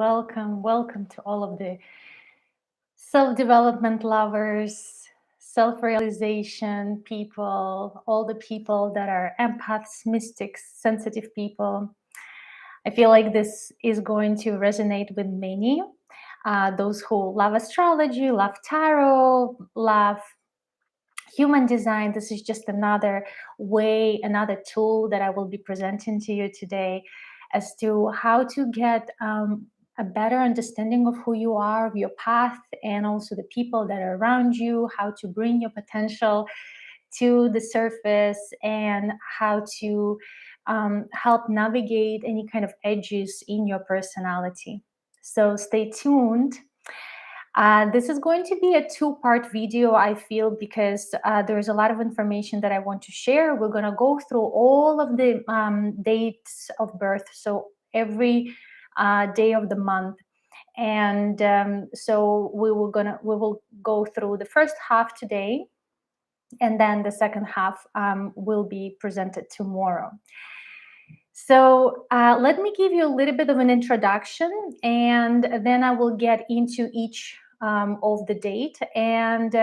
Welcome to all of the self-development lovers, self-realization people, all the people that are empaths, mystics, sensitive people. I feel like this is going to resonate with many. Those who love astrology, love tarot, love human design. This is just another way, another tool that I will be presenting to you today as to how to get a better understanding of who you are, of your path, and also the people that are around you, how to bring your potential to the surface, and how to help navigate any kind of edges in your personality. So stay tuned. This is going to be a two-part video, I feel, because there's a lot of information that I want to share. We're going to go through all of the dates of birth, so every day of the month. And so we will go through the first half today, and then the second half will be presented tomorrow. So let me give you a little bit of an introduction, and then I will get into each of the date, and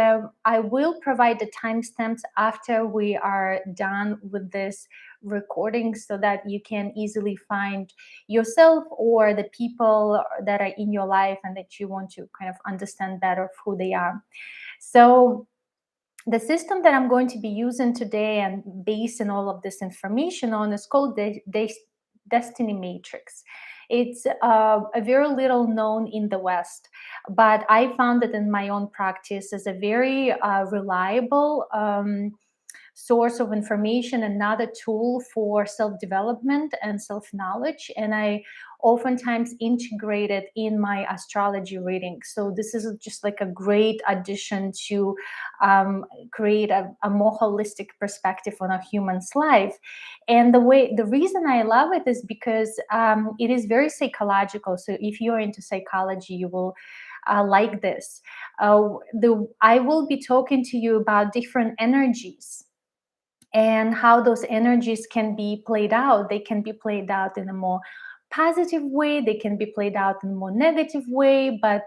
I will provide the timestamps after we are done with this recording so that you can easily find yourself or the people that are in your life and that you want to kind of understand better of who they are. So the system that I'm going to be using today and basing all of this information on is called the Destiny Matrix. It's a very little known in the West, but I found it in my own practice as a very reliable source of information, another tool for self-development and self-knowledge. And I oftentimes integrate it in my astrology reading. So this is just like a great addition to create a more holistic perspective on a human's life. And the reason I love it is because it is very psychological. So if you're into psychology, you will like this. I will be talking to you about different energies and how those energies can be played out. They can be played out in a more positive way, they can be played out in a more negative way, but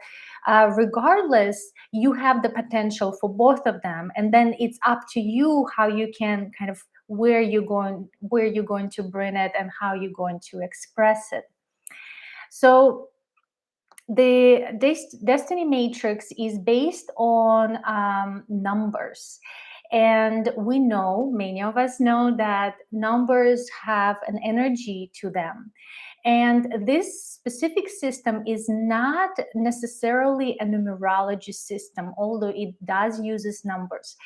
regardless, you have the potential for both of them. And then it's up to you how you can kind of where you're going to bring it and how you're going to express it. So the Destiny Matrix is based on numbers. And we know, many of us know, that numbers have an energy to them. And this specific system is not necessarily a numerology system, although it does uses numbers.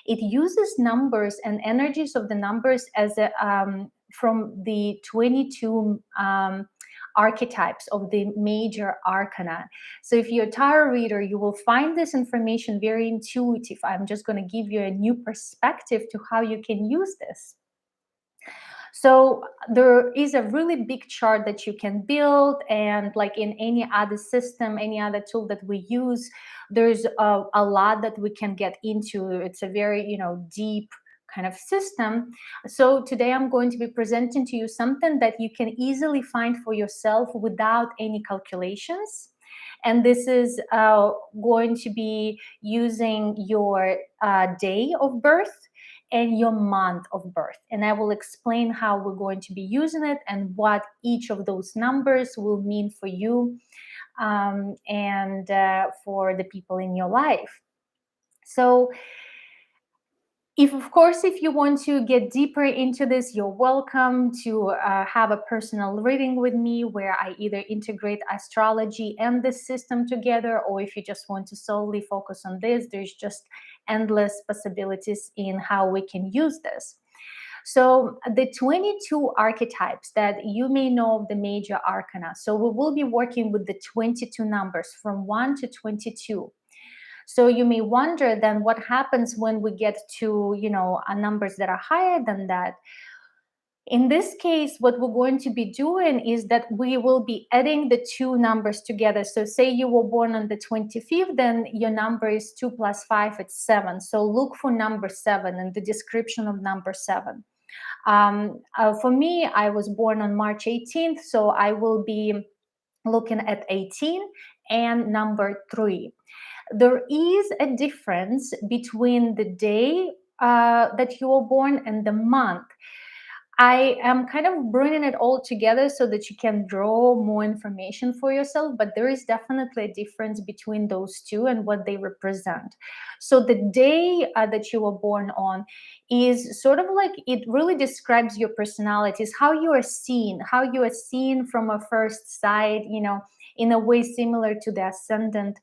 It uses numbers and energies of the numbers as a from the 22 archetypes of the major arcana. So if you're a tarot reader, you will find this information very intuitive. I'm just going to give you a new perspective to how you can use this. So there is a really big chart that you can build, and like in any other system, any other tool that we use, there's a lot that we can get into. It's a very, deep kind of system. So today I'm going to be presenting to you something that you can easily find for yourself without any calculations. And this is going to be using your day of birth and your month of birth. And I will explain how we're going to be using it and what each of those numbers will mean for you and for the people in your life. So if you want to get deeper into this, you're welcome to have a personal reading with me where I either integrate astrology and this system together, or if you just want to solely focus on this, there's just endless possibilities in how we can use this. So the 22 archetypes that you may know of the major arcana. So we will be working with the 22 numbers from 1 to 22. So you may wonder then what happens when we get to, numbers that are higher than that. In this case, what we're going to be doing is that we will be adding the two numbers together. So say you were born on the 25th, then your number is 2 plus 5, it's 7. So look for number 7 and the description of number 7. For me, I was born on March 18th, so I will be looking at 18 and number 3. There is a difference between the day that you were born and the month. I am kind of bringing it all together so that you can draw more information for yourself, but there is definitely a difference between those two and what they represent. So the day that you were born on is sort of like, it really describes your personalities, how you are seen, from a first sight, in a way similar to the ascendant,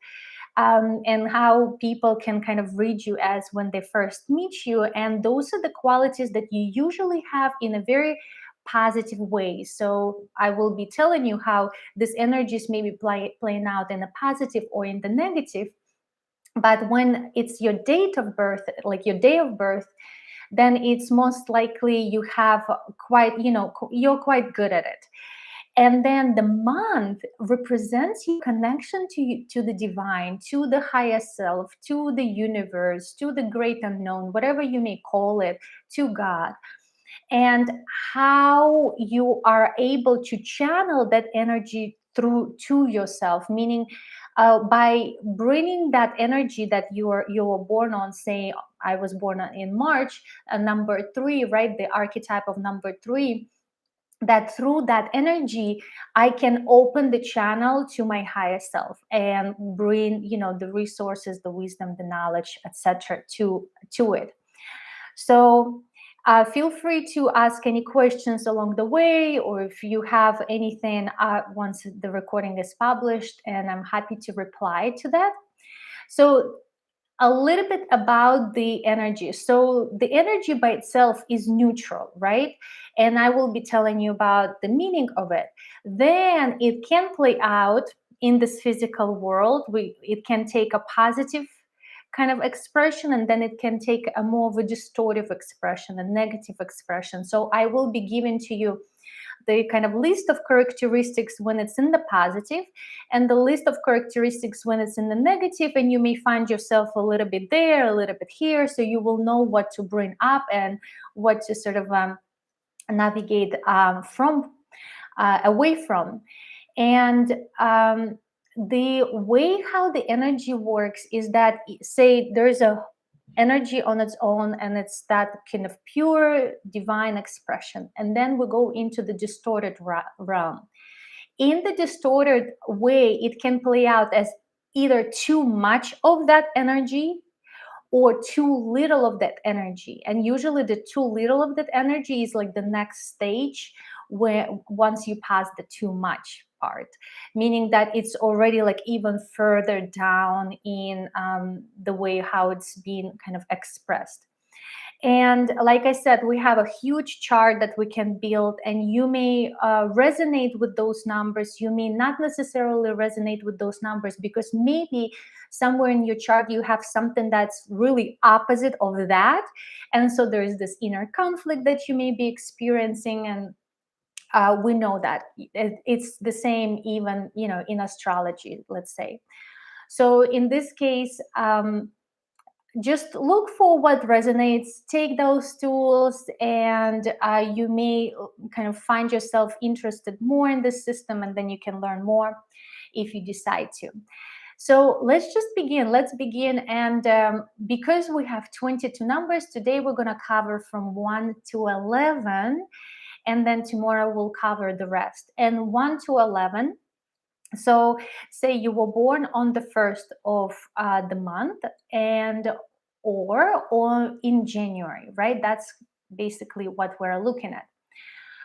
and how people can kind of read you as when they first meet you. And those are the qualities that you usually have in a very positive way. So I will be telling you how this energies may be playing out in a positive or in the negative. But when it's your date of birth, like your day of birth, then it's most likely you have quite, you're quite good at it. And then the month represents your connection to the divine, to the higher self, to the universe, to the great unknown, whatever you may call it, to God. And how you are able to channel that energy through to yourself, meaning by bringing that energy that you were born on. Say I was born in March, number 3, right, the archetype of number 3, that through that energy I can open the channel to my higher self and bring, the resources, the wisdom, the knowledge, etc., to it. So feel free to ask any questions along the way, or if you have anything once the recording is published, and I'm happy to reply to that. So a little bit about the energy. So the energy by itself is neutral, right? And I will be telling you about the meaning of it. Then it can play out in this physical world. It can take a positive kind of expression, and then it can take a more of a distortive expression, a negative expression. So I will be giving to you the kind of list of characteristics when it's in the positive, and the list of characteristics when it's in the negative, and you may find yourself a little bit there, a little bit here, so you will know what to bring up and what to sort of navigate from away from. And the way how the energy works is that, say there's a energy on its own, and it's that kind of pure divine expression, and then we go into the distorted realm. In the distorted way, it can play out as either too much of that energy or too little of that energy. And usually the too little of that energy is like the next stage, where once you pass the too much part, meaning that it's already like even further down in the way how it's being kind of expressed. And like I said, we have a huge chart that we can build, and you may resonate with those numbers. You may not necessarily resonate with those numbers, because maybe somewhere in your chart you have something that's really opposite of that. And so there is this inner conflict that you may be experiencing. And we know that it's the same even, in astrology, let's say. So in this case, just look for what resonates, take those tools, and you may kind of find yourself interested more in this system, and then you can learn more if you decide to. So let's just begin. Let's begin. And because we have 22 numbers, today we're going to cover from 1 to 11, and then tomorrow we'll cover the rest. And 1 to 11, so say you were born on the 1st of the month, and or in January, right? That's basically what we're looking at.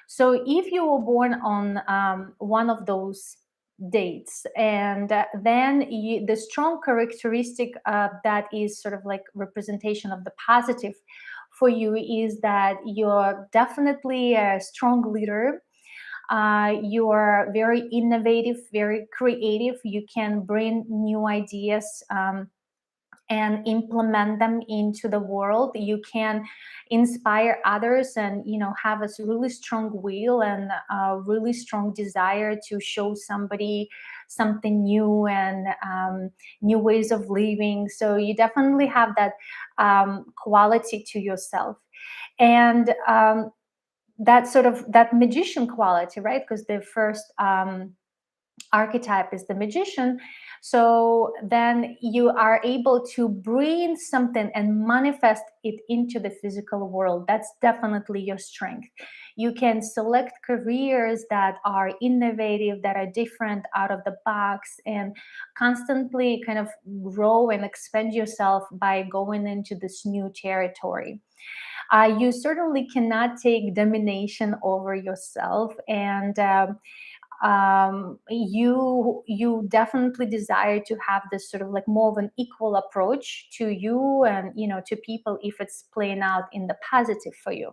So if you were born on one of those dates, and then the strong characteristic that is sort of like representation of the positive for you is that you're definitely a strong leader. You are very innovative, very creative. You can bring new ideas and implement them into the world. You can inspire others, and have a really strong will and a really strong desire to show somebody something new and new ways of living. So you definitely have that quality to yourself. And that sort of that magician quality, right? Because the first archetype is the magician. So then you are able to bring something and manifest it into the physical world. That's definitely your strength. You can select careers that are innovative, that are different, out of the box, and constantly kind of grow and expand yourself by going into this new territory. You certainly cannot take domination over yourself, and you definitely desire to have this sort of like more of an equal approach to you and to people, if it's playing out in the positive for you.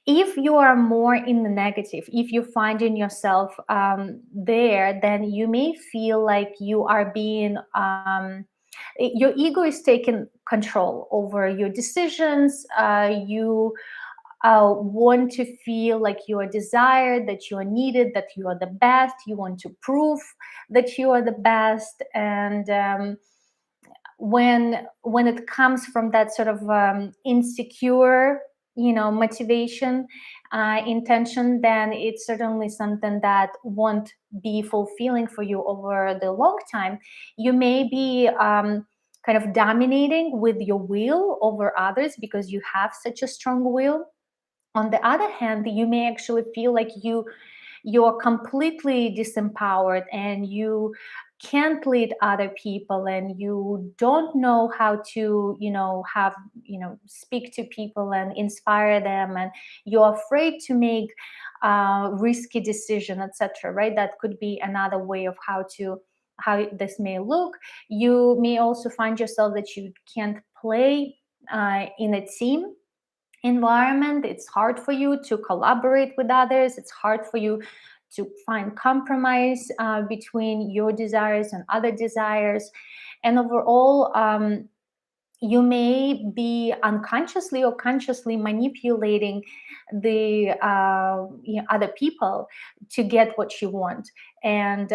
If you are more in the negative, if you find in yourself there, then you may feel like you are being your ego is taking control over your decisions. You want to feel like you are desired, that you are needed, that you are the best. You want to prove that you are the best. And when it comes from that sort of insecure, motivation, intention, then it's certainly something that won't be fulfilling for you over the long time. You may be kind of dominating with your will over others because you have such a strong will. On the other hand, you may actually feel like you're completely disempowered, and you can't lead other people, and you don't know how to have speak to people and inspire them, and you're afraid to make risky decision, etc. Right? That could be another way of how this may look. You may also find yourself that you can't play in a team environment. It's hard for you to collaborate with others. It's hard for you to find compromise between your desires and other desires. And overall, you may be unconsciously or consciously manipulating the other people to get what you want, and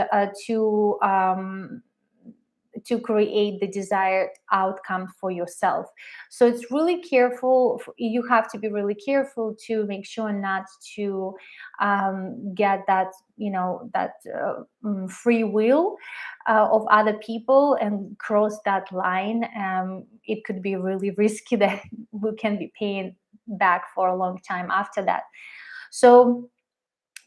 to create the desired outcome for yourself. So it's really careful. You have to be really careful to make sure not to get that free will of other people and cross that line. It could be really risky that we can be paying back for a long time after that. So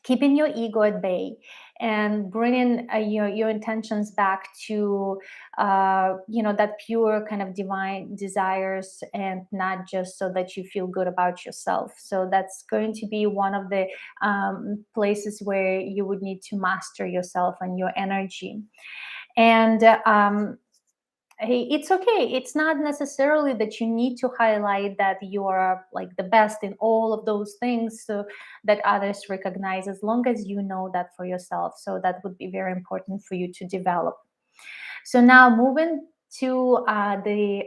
keeping your ego at bay and bringing your intentions back to that pure kind of divine desires, and not just so that you feel good about yourself. So that's going to be one of the places where you would need to master yourself and your energy. And hey, it's okay. It's not necessarily that you need to highlight that you are like the best in all of those things so that others recognize, as long as you know that for yourself. So that would be very important for you to develop. So now moving to the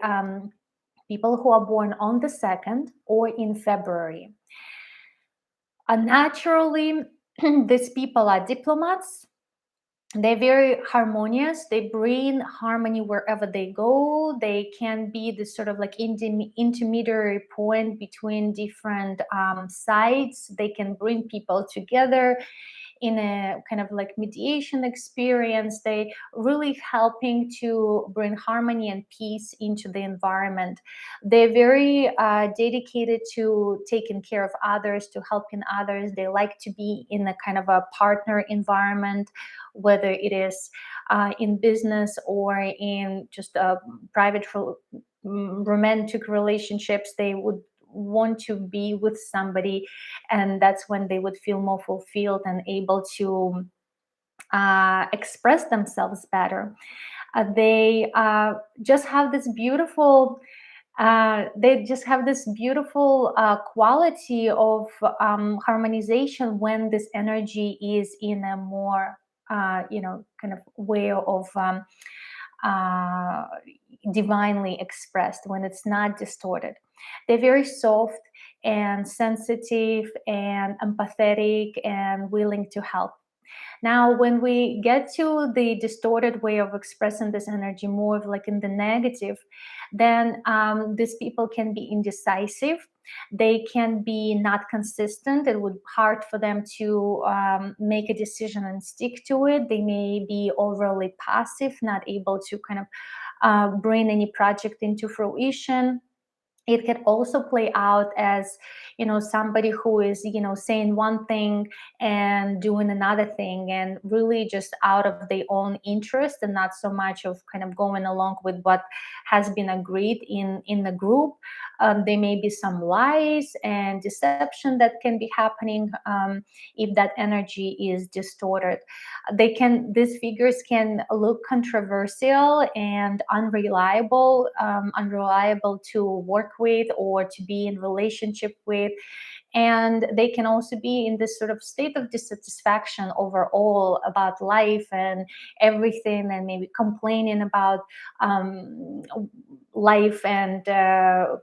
people who are born on the 2nd or in February. Naturally, these people are diplomats. They're very harmonious. They bring harmony wherever they go. They can be this sort of like intermediary point between different sides. They can bring people together in a kind of like mediation experience. They really helping to bring harmony and peace into the environment. They're very dedicated to taking care of others, to helping others. They like to be in a kind of a partner environment, whether it is in business or in just a private romantic relationships. They would want to be with somebody, and that's when they would feel more fulfilled and able to express themselves better. They just have this beautiful quality of harmonization when this energy is in a more kind of way of uh, divinely expressed, when it's not distorted. They're very soft and sensitive and empathetic and willing to help. Now, when we get to the distorted way of expressing this energy, more of like in the negative, then these people can be indecisive. They can be not consistent. It would be hard for them to make a decision and stick to it. They may be overly passive, not able to kind of bring any project into fruition. It can also play out as, somebody who is, saying one thing and doing another thing, and really just out of their own interest, and not so much of kind of going along with what has been agreed in the group. There may be some lies and deception that can be happening if that energy is distorted. These figures can look controversial and unreliable to work with or to be in relationship with. And they can also be in this sort of state of dissatisfaction overall about life and everything, and maybe complaining about um, life, and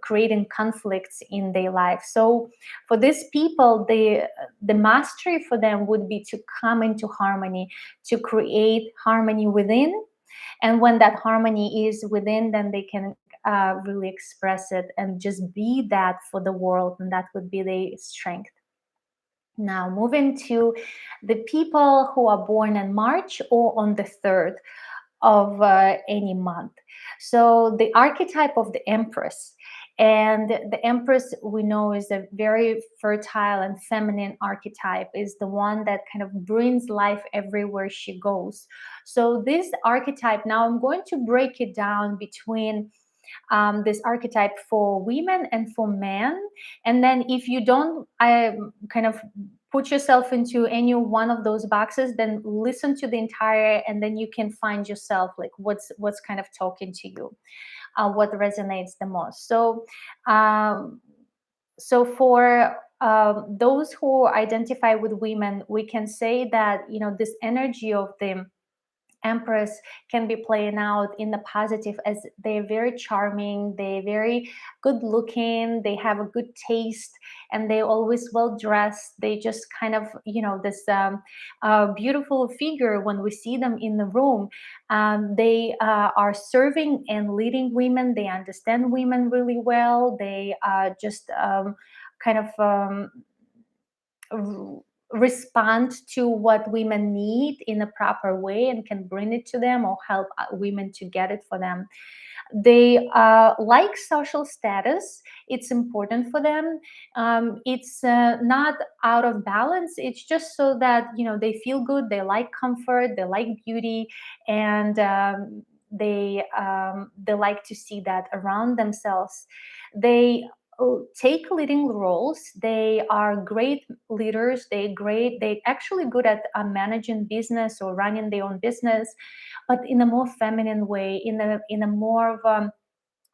creating conflicts in their life. So for these people, the mastery for them would be to come into harmony, to create harmony within. And when that harmony is within, then they can really express it and just be that for the world, and that would be their strength. Now, moving to the people who are born in March or on the 3rd of any month. So the archetype of the Empress, and the Empress, we know, is a very fertile and feminine archetype, is the one that kind of brings life everywhere she goes. So this archetype, now I'm going to break it down between this archetype for women and for men. And then if you don't kind of put yourself into any one of those boxes, then listen to the entire, and then you can find yourself like what's kind of talking to you, what resonates the most. Um, so for those who identify with women, we can say that, this energy of the Empress can be playing out in the positive, as they're very charming, they're very good looking, they have a good taste, and they're always well dressed. They just kind of, this beautiful figure when we see them in the room. They are serving and leading women. They understand women really well. They just kind of respond to what women need in a proper way, and can bring it to them or help women to get it for them. They like social status. It's important for them. It's not out of balance. It's just so that, they feel good. They like comfort. They like beauty. And they like to see that around themselves. They take leading roles. They are great leaders. They actually good at managing business or running their own business, but in a more feminine way, in a more of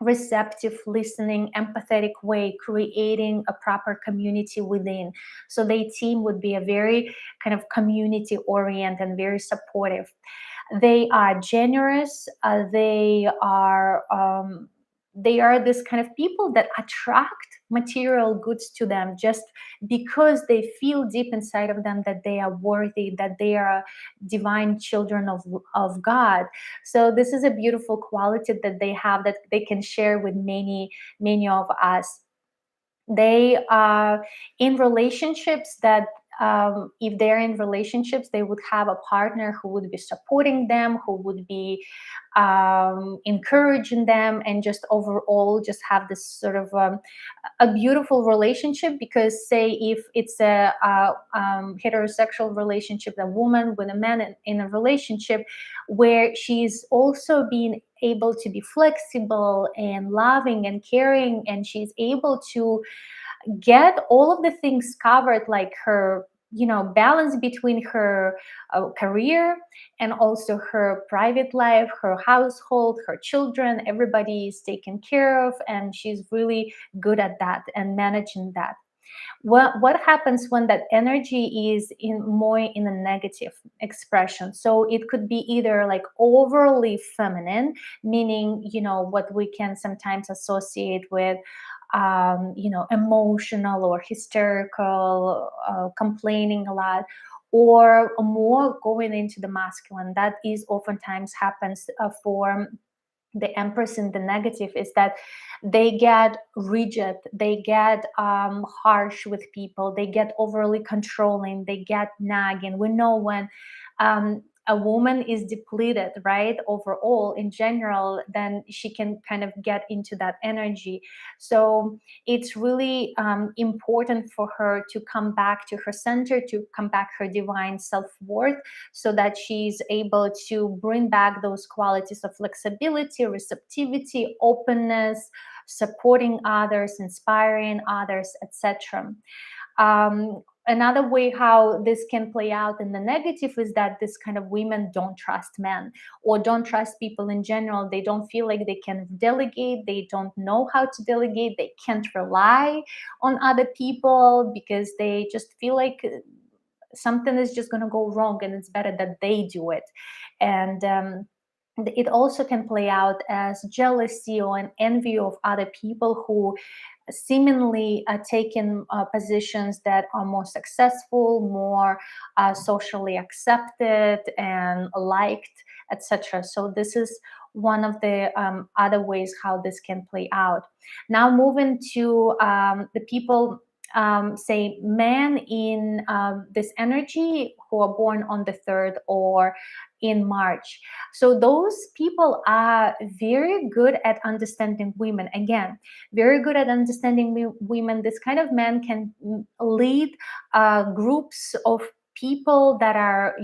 receptive, listening, empathetic way, creating a proper community within. So their team would be a very kind of community oriented and very supportive. They are generous. They are this kind of people that attract material goods to them, just because they feel deep inside of them that they are worthy, that they are divine children of God. So this is a beautiful quality that they have, that they can share with many of us. They are in relationships that, if they're in relationships, they would have a partner who would be supporting them, who would be encouraging them, and just overall just have this sort of a beautiful relationship. Because say if it's a heterosexual relationship, a woman with a man in a relationship where she's also being able to be flexible and loving and caring, and she's able to get all of the things covered, like her, balance between her career and also her private life, her household, her children, everybody is taken care of, and she's really good at that and managing that. What happens when that energy is in more in a negative expression? So it could be either like overly feminine, meaning, what we can sometimes associate with emotional or hysterical, complaining a lot, or more going into the masculine. That is oftentimes happens for the Empress in the negative is that they get rigid, they get harsh with people, they get overly controlling, they get nagging. We know when a woman is depleted, right, overall in general, then she can kind of get into that energy. So it's really important for her to come back to her center, to come back her divine self-worth, so that she's able to bring back those qualities of flexibility, receptivity, openness, supporting others, inspiring others, etc. Another way how this can play out in the negative is that this kind of women don't trust men, or don't trust people in general. They don't feel like they can delegate, they don't know how to delegate, they can't rely on other people because they just feel like something is just going to go wrong and it's better that they do it. And it also can play out as jealousy or an envy of other people who seemingly are taking positions that are more successful, more socially accepted and liked, etc. So this is one of the other ways how this can play out. Now moving to the people, say men in this energy who are born on the 3rd or in March. So those people are very good at understanding women. Again, very good at understanding women. This kind of man can lead groups of people that are,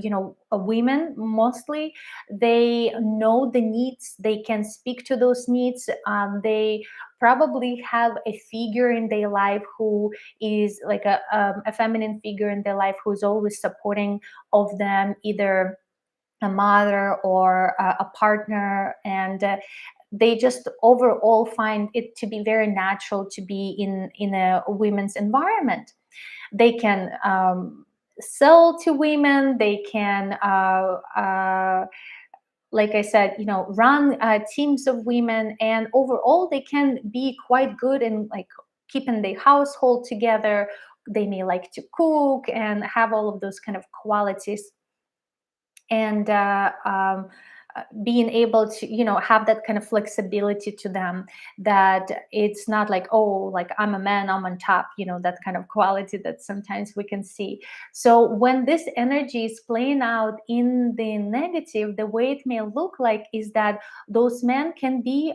women mostly. They know the needs, they can speak to those needs. They probably have a figure in their life who is like a feminine figure in their life who's always supporting of them, either a mother or a partner. And they just overall find it to be very natural to be in a women's environment. They can sell to women, they can like I said, run teams of women, and overall they can be quite good in like keeping the household together. They may like to cook and have all of those kind of qualities. And being able to have that kind of flexibility to them, that it's not like, oh, like I'm a man, I'm on top, that kind of quality that sometimes we can see. So when this energy is playing out in the negative, the way it may look like is that those men can be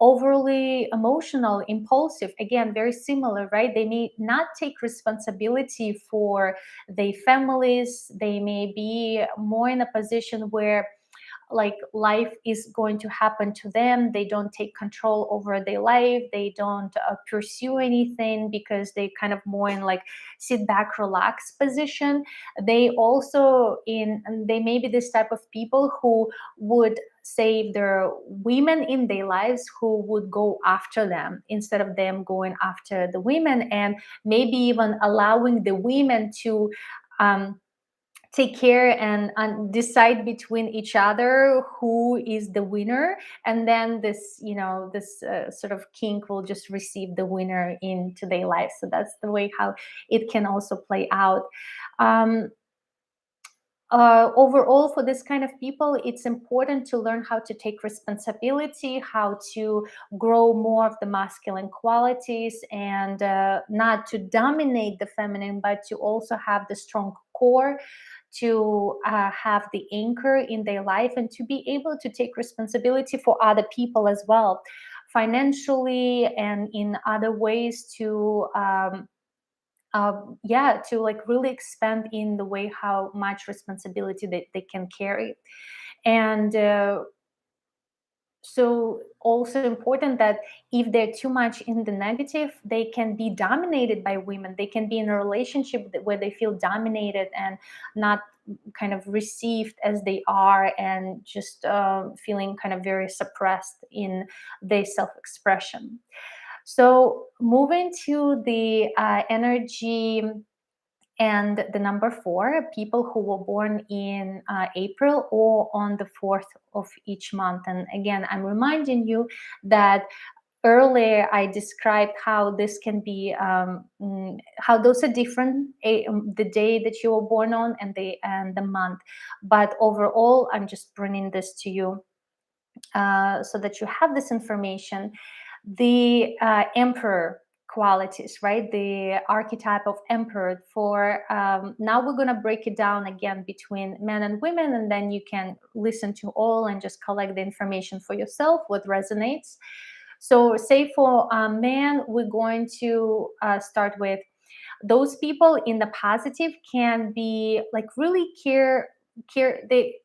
overly emotional, impulsive. Again, very similar, right? They may not take responsibility for their families. They may be more in a position where like life is going to happen to them. They don't take control over their life. They don't pursue anything because they kind of more in like sit back, relax position. They also they may be this type of people who would save their women in their lives, who would go after them instead of them going after the women, and maybe even allowing the women to take care and decide between each other who is the winner. And then this sort of king will just receive the winner into their life. So that's the way how it can also play out. um, Overall, for this kind of people, it's important to learn how to take responsibility, how to grow more of the masculine qualities, and not to dominate the feminine, but to also have the strong core, to have the anchor in their life, and to be able to take responsibility for other people as well, financially and in other ways, to yeah, to like really expand in the way how much responsibility they can carry. And so also important that if they're too much in the negative, they can be dominated by women. They can be in a relationship where they feel dominated and not kind of received as they are, and just feeling kind of very suppressed in their self-expression. So moving to the energy and the number 4, people who were born in April or on the 4th of each month. And again, I'm reminding you that earlier I described how this can be, how those are different, the day that you were born on and the month. But overall, I'm just bringing this to you so that you have this information. The emperor qualities, right? The archetype of emperor. For now, we're going to break it down again between men and women, and then you can listen to all and just collect the information for yourself, what resonates. So, say for men, we're going to start with those people in the positive can be like really they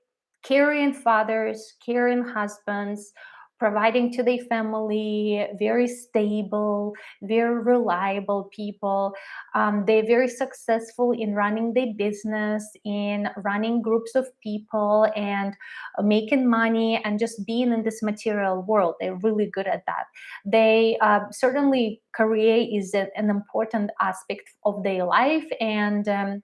caring fathers, caring husbands, providing to their family, very stable, very reliable people. They're very successful in running their business, in running groups of people, and making money, and just being in this material world. They're really good at that. They certainly career is an important aspect of their life, and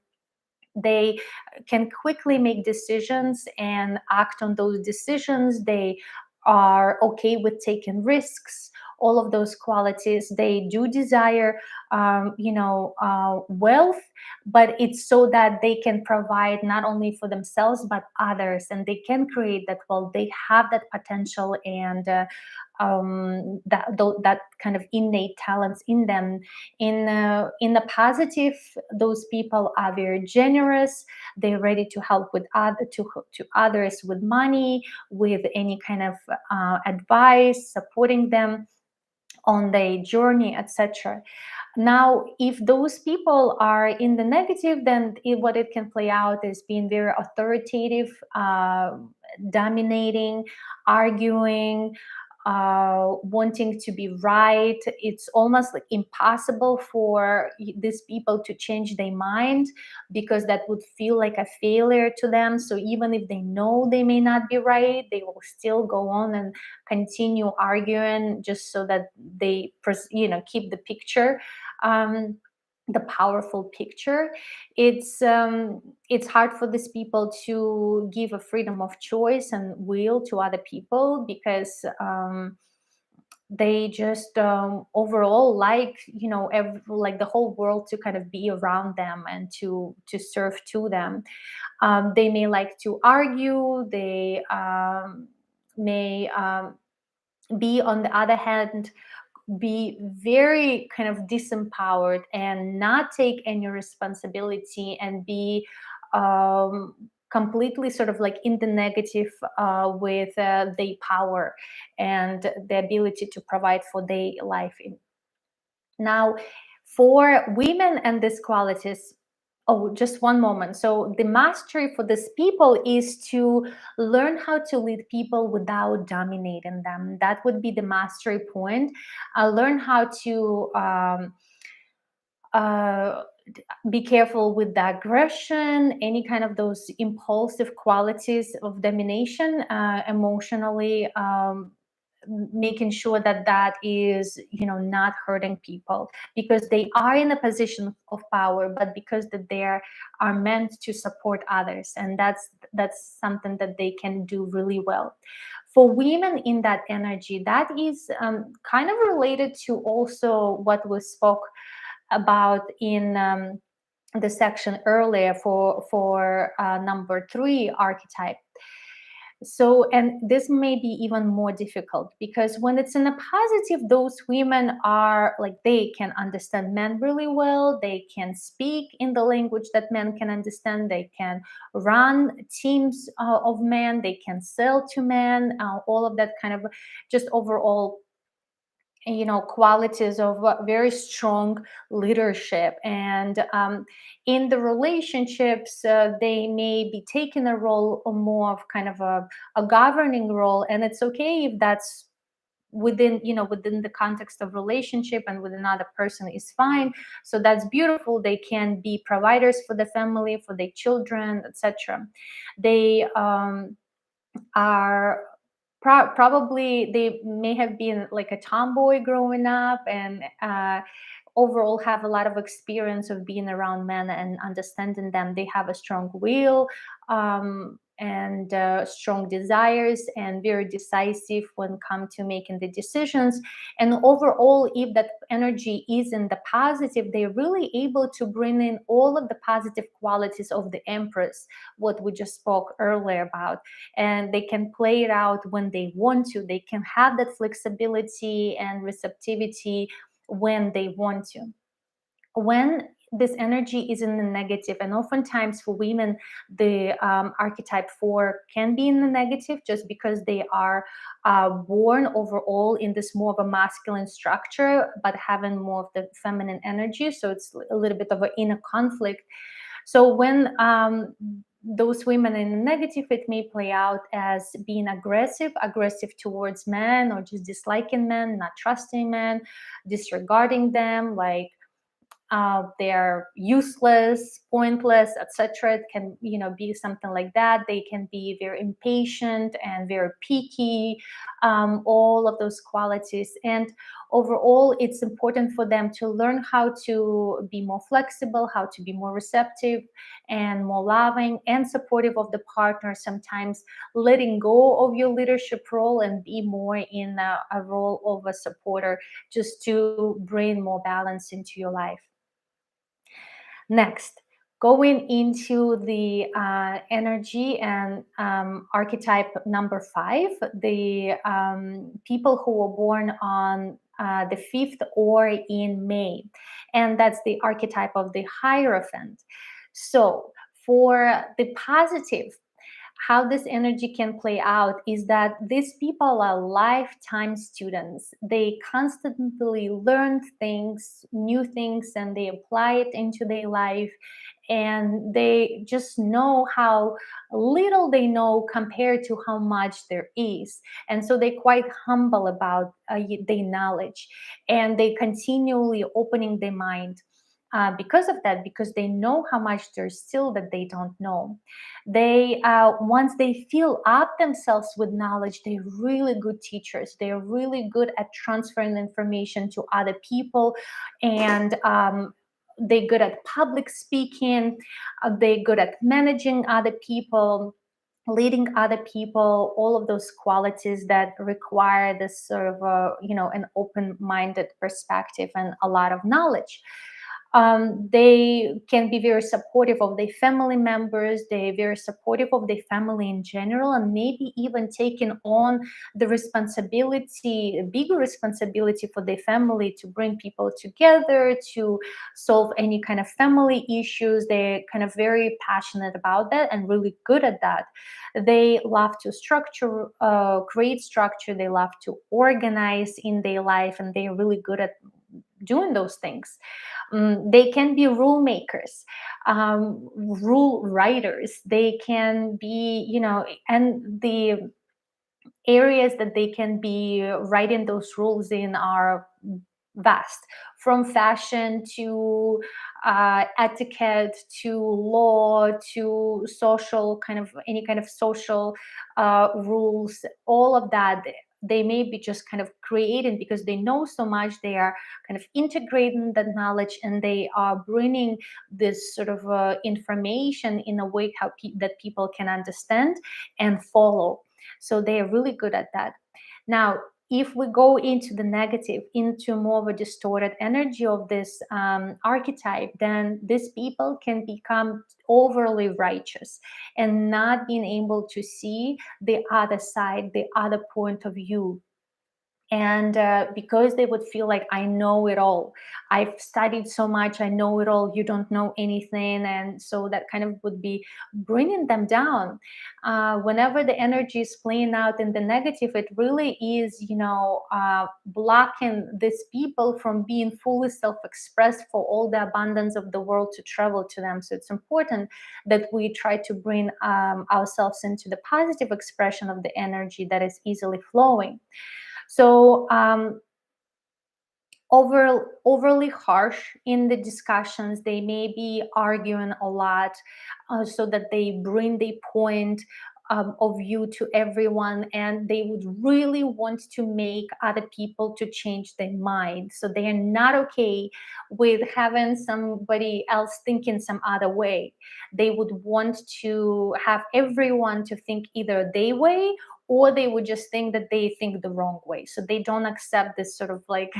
they can quickly make decisions and act on those decisions. They are okay with taking risks. All of those qualities. They do desire, wealth, but it's so that they can provide not only for themselves but others, and they can create that wealth. They have that potential, and that kind of innate talents in them. In the positive, those people are very generous. They're ready to help with to others with money, with any kind of advice, supporting them on their journey, etc. Now, if those people are in the negative, then what it can play out is being very authoritative, dominating, arguing, wanting to be right. It's almost like impossible for these people to change their mind, because that would feel like a failure to them. So even if they know they may not be right, they will still go on and continue arguing, just so that they keep the picture, um, the powerful picture. It's hard for these people to give a freedom of choice and will to other people, because they just overall like, like the whole world to kind of be around them and to serve to them. They may like to argue. They may be, on the other hand, be very kind of disempowered and not take any responsibility, and be um, completely sort of like in the negative with their power and the ability to provide for their life. Now, for women and these qualities, oh, just one moment. So, the mastery for these people is to learn how to lead people without dominating them. That would be the mastery point. Learn how to uh, be careful with the aggression, any kind of those impulsive qualities of domination, emotionally. Making sure that that is, not hurting people, because they are in a position of power, but because that they are meant to support others, and that's something that they can do really well. For women in that energy, that is kind of related to also what we spoke about in the section earlier for number 3 archetype. So, and this may be even more difficult, because when it's in a positive, those women are like, they can understand men really well. They can speak in the language that men can understand. They can run teams of men. They can sell to men. All of that kind of just overall, qualities of very strong leadership. And in the relationships, they may be taking a role, or more of kind of a governing role, and it's okay if that's within the context of relationship, and with another person is fine. So that's beautiful. They can be providers for the family, for their children, etc. They are probably, they may have been like a tomboy growing up, and overall have a lot of experience of being around men and understanding them. They have a strong will, and strong desires, and very decisive when come to making the decisions. And overall, if that energy is in the positive, they're really able to bring in all of the positive qualities of the Empress, what we just spoke earlier about. And they can play it out when they want to. They can have that flexibility and receptivity when they want to. When this energy is in the negative, and oftentimes for women, the archetype 4 can be in the negative, just because they are born overall in this more of a masculine structure, but having more of the feminine energy. So it's a little bit of an inner conflict. So when those women in the negative, it may play out as being aggressive towards men, or just disliking men, not trusting men, disregarding them, like they're useless, pointless, etc. It can, be something like that. They can be very impatient and very picky, all of those qualities. And overall, it's important for them to learn how to be more flexible, how to be more receptive and more loving and supportive of the partner. Sometimes letting go of your leadership role and be more in a role of a supporter, just to bring more balance into your life. Next, going into the energy and archetype number 5, the people who were born on the 5th or in May. And that's the archetype of the Hierophant. So for the positive, how this energy can play out is that these people are lifetime students. They constantly learn things, new things, and they apply it into their life. And they just know how little they know compared to how much there is. And so they're quite humble about their knowledge. And they continually opening their mind because of that, because they know how much there's still that they don't know. They once they fill up themselves with knowledge, they're really good teachers. They're really good at transferring information to other people, and they're good at public speaking. They're good at managing other people, leading other people, all of those qualities that require this sort of an open-minded perspective and a lot of knowledge. They can be very supportive of their family members. They're very supportive of their family in general, and maybe even taking on the responsibility, a bigger responsibility for their family, to bring people together, to solve any kind of family issues. They're kind of very passionate about that and really good at that. They love to create structure. They love to organize in their life, and they're really good at doing those things. They can be rule makers, rule writers. They can be, and the areas that they can be writing those rules in are vast, from fashion to etiquette to law to social, kind of any kind of social rules, all of that. They may be just kind of creating, because they know so much. They are kind of integrating that knowledge, and they are bringing this sort of information in a way that people can understand and follow. So they are really good at that. Now, if we go into the negative, into more of a distorted energy of this archetype, then these people can become overly righteous and not being able to see the other side, the other point of view. And because they would feel like, I know it all, I've studied so much, I know it all, you don't know anything. And so that kind of would be bringing them down. Whenever the energy is playing out in the negative, it really is, blocking these people from being fully self-expressed, for all the abundance of the world to travel to them. So it's important that we try to bring ourselves into the positive expression of the energy that is easily flowing. So overly harsh in the discussions. They may be arguing a lot, so that they bring the point of you to everyone, and they would really want to make other people to change their mind. So they are not okay with having somebody else thinking some other way. They would want to have everyone to think either their way, or they would just think that they think the wrong way. So they don't accept this sort of like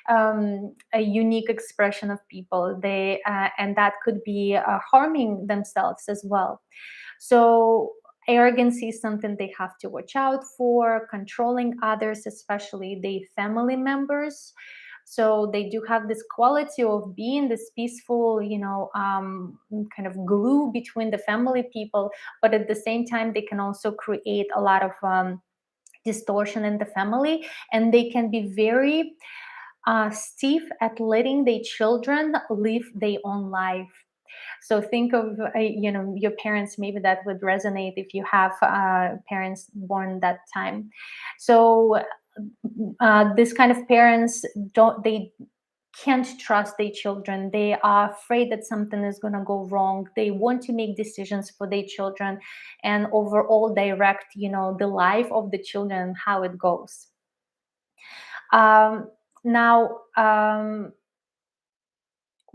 a unique expression of people. They and that could be harming themselves as well. So arrogancy is something they have to watch out for. Controlling others, especially their family members. So they do have this quality of being this peaceful, kind of glue between the family people, but at the same time, they can also create a lot of distortion in the family, and they can be very stiff at letting their children live their own life. So think of your parents. Maybe that would resonate if you have parents born that time. So this kind of parents don't they can't trust their children. They are afraid that something is going to go wrong. They want to make decisions for their children and overall direct the life of the children, how it goes. Now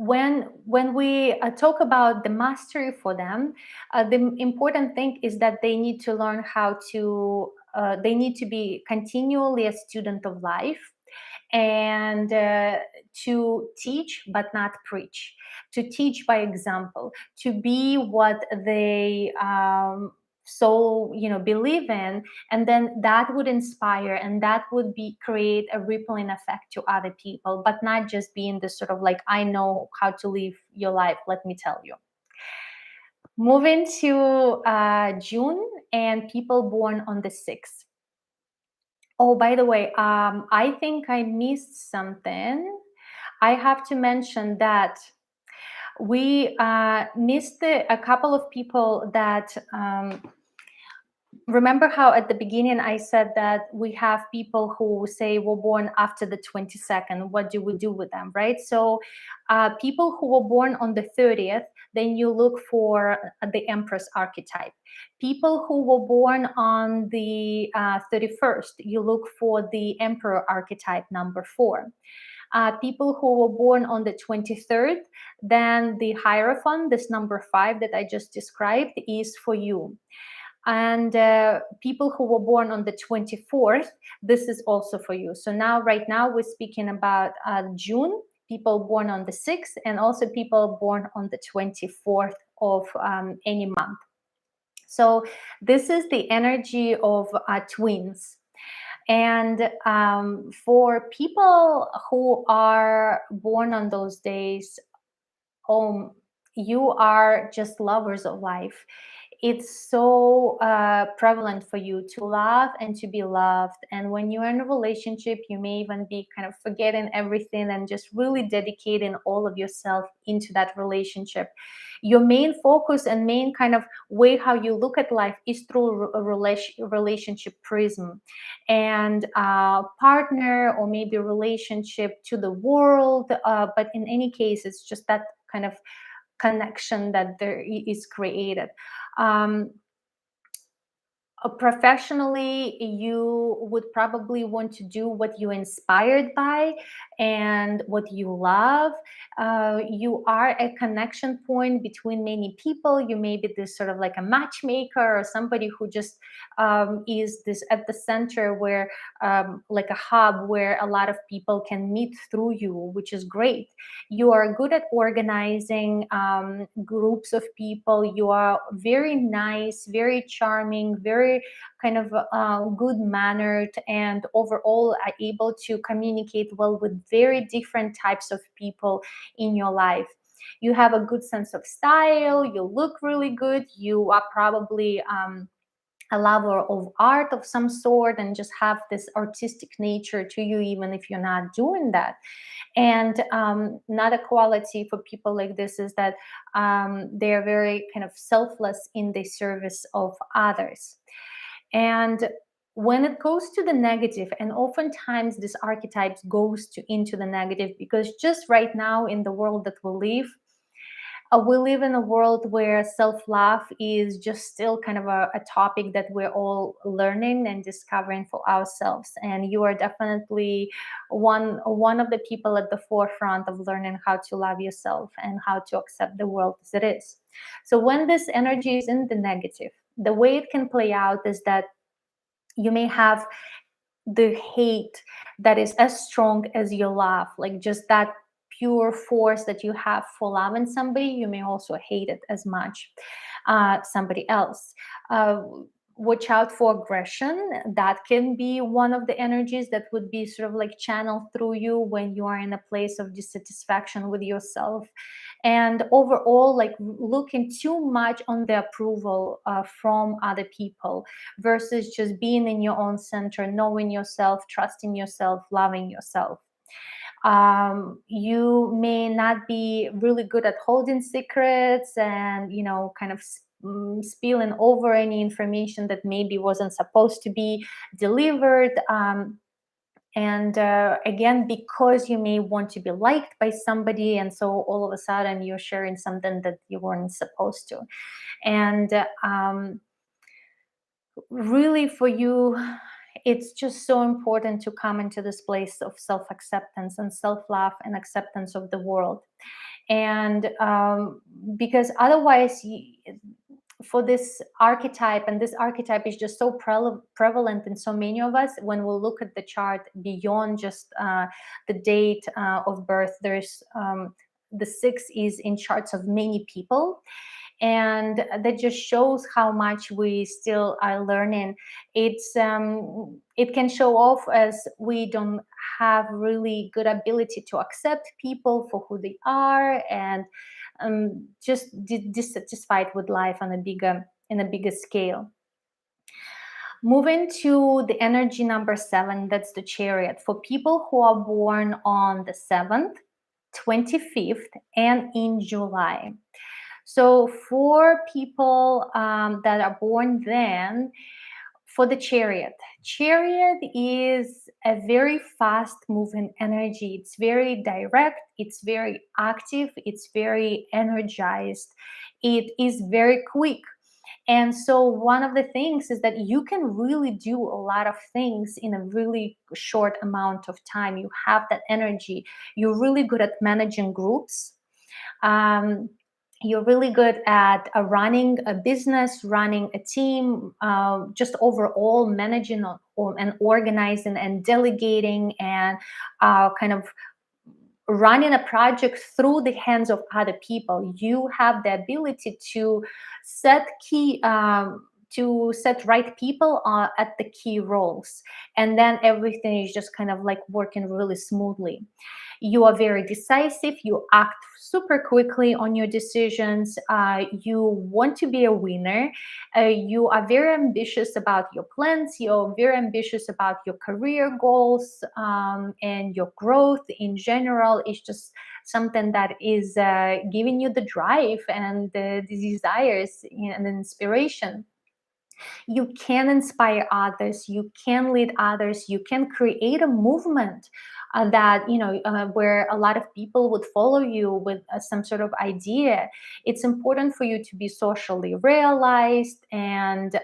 when we talk about the mastery for them, the important thing is that they need to learn how to they need to be continually a student of life, and to teach but not preach, to teach by example, to be what they believe in, and then that would inspire, and that would be create a rippling effect to other people, but not just being this sort of like, I know how to live your life, let me tell you. Moving to June and people born on the 6th. Oh, by the way, I think I missed something. I have to mention that we missed a couple of people that remember how at the beginning I said that we have people who say were born after the 22nd. What do we do with them, right? So people who were born on the 30th, then you look for the Empress archetype. People who were born on the 31st, you look for the Emperor archetype, number 4. People who were born on the 23rd, then the Hierophant, this number 5 that I just described, is for you. And people who were born on the 24th, this is also for you. So now, right now, we're speaking about June, people born on the 6th, and also people born on the 24th of any month. So this is the energy of twins. And for people who are born on those days, you are just lovers of life. It's so prevalent for you to love and to be loved. And when you're in a relationship, you may even be kind of forgetting everything and just really dedicating all of yourself into that relationship. Your main focus and main kind of way how you look at life is through a relationship prism, and partner, or maybe a relationship to the world. But in any case, it's just that kind of connection that there is created. Um, Professionally, you would probably want to do what you're inspired by and what you love. You are a connection point between many people. You may be this sort of like a matchmaker, or somebody who just is this at the center, where like a hub where a lot of people can meet through you, which is great. You are good at organizing groups of people. You are very nice, very charming, very kind of good mannered, and overall are able to communicate well with very different types of people in your life. You have a good sense of style. You look really good. You are probably a lover of art of some sort, and just have this artistic nature to you, even if you're not doing that. And another quality for people like this is that they're very kind of selfless in the service of others. And when it goes to the negative, and oftentimes this archetype goes into the negative, because just right now in the world that we live, We live in a world where self-love is just still kind of a topic that we're all learning and discovering for ourselves. And you are definitely one of the people at the forefront of learning how to love yourself and how to accept the world as it is. So when this energy is in the negative, the way it can play out is that you may have the hate that is as strong as your love, like just that pure force that you have for loving somebody. You may also hate it as much somebody else. uh, watch out for aggression. That can be one of the energies that would be sort of like channeled through you when you are in a place of dissatisfaction with yourself. And overall, like looking too much on the approval from other people versus just being in your own center, knowing yourself, trusting yourself, loving yourself. You may not be really good at holding secrets and, kind of spilling over any information that maybe wasn't supposed to be delivered. And again, because you may want to be liked by somebody, and so all of a sudden you're sharing something that you weren't supposed to. And really, for you, it's just so important to come into this place of self acceptance and self love and acceptance of the world. And because otherwise, for this archetype, and this archetype is just so prevalent in so many of us, when we look at the chart beyond just the date of birth, there's the six is in charts of many people, and that just shows how much we still are learning. It can show off as we don't have really good ability to accept people for who they are, and just dissatisfied with life on a bigger scale. Moving to the energy number 7, that's the Chariot. For people who are born on the 7th, 25th, and in July. So for people that are born then, for the Chariot, Chariot is a very fast moving energy. It's very direct, it's very active, it's very energized, it is very quick. And so one of the things is that you can really do a lot of things in a really short amount of time. You have that energy. You're really good at managing groups. Um, you're really good at running a business, running a team, just overall managing and organizing and delegating and kind of running a project through the hands of other people. You have the ability to set right people at the key roles, and then everything is just kind of like working really smoothly. You are very decisive, you act super quickly on your decisions, you want to be a winner, you are very ambitious about your plans, you're very ambitious about your career goals, and your growth in general is just something that is giving you the drive and the desires and the inspiration. You can inspire others, you can lead others, you can create a movement that where a lot of people would follow you with some sort of idea. It's important for you to be socially realized, and